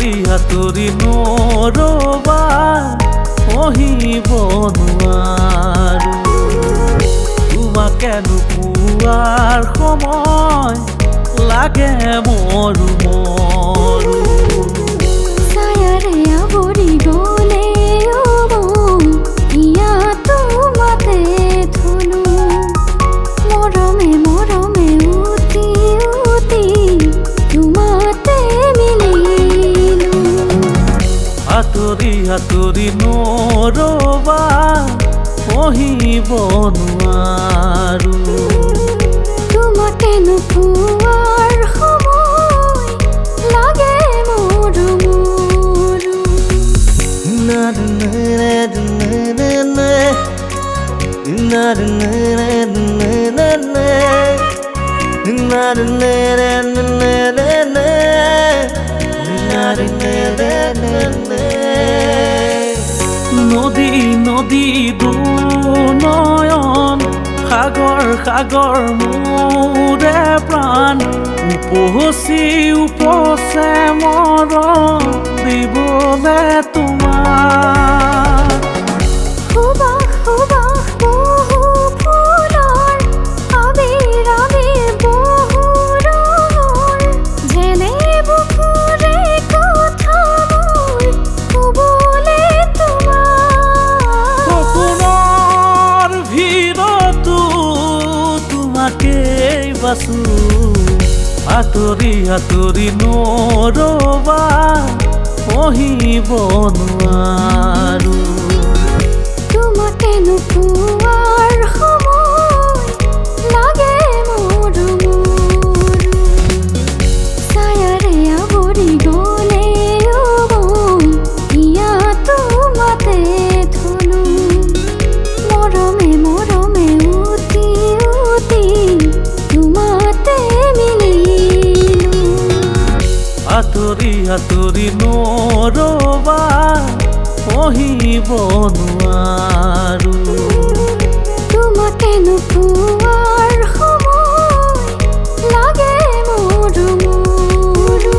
হাতুৰি নৰবা সহিব নোৱাৰো তোমাকে নোপোৱাৰ সময় লাগে মৰো মৰো ছায়াৰে আৱৰি গ'লে হিয়া তোমাতে ধুনো মৰমে মৰমে উতি উতি তোমাতে মিলিলো হাতুৰি নৰবা সহিব নোৱাৰো তোমাকে নোপোৱাৰ সময় লাগে মৰো মৰো নদী নদী দুনয়ন সাগৰ সাগৰ মোৰে প্ৰাণ উপচি উপচে মৰম দিবলে তোমাৰ সুবাস সুবাস বহু ফুলৰ আবিৰ আবিৰ বহু ৰঙৰ যেনে বুকুৰে কথা মোৰ ক'বলে তোমাৰ সপোনৰ ভিৰতো তোমাকেই বাচো হাতুৰি নৰবা সহিব নোৱাৰো তোমাকে নোপোৱাৰ সময় লাগে মৰো মৰো ছায়াৰে আৱৰি গ'লে হিয়া তোমাতে ধুনো মৰমে মৰমে উতি উতি তোমাতে মিলিলো হাতুৰি নৰবা সহিব নোৱাৰো তোমাকে নোপোৱাৰ সময় লাগে মৰো মৰো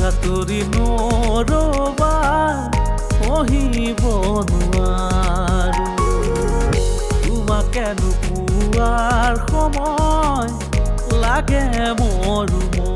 হাতুৰি নৰবা সহিব নোৱাৰো তোমাকে নোপোৱাৰ সময় লাগে মৰো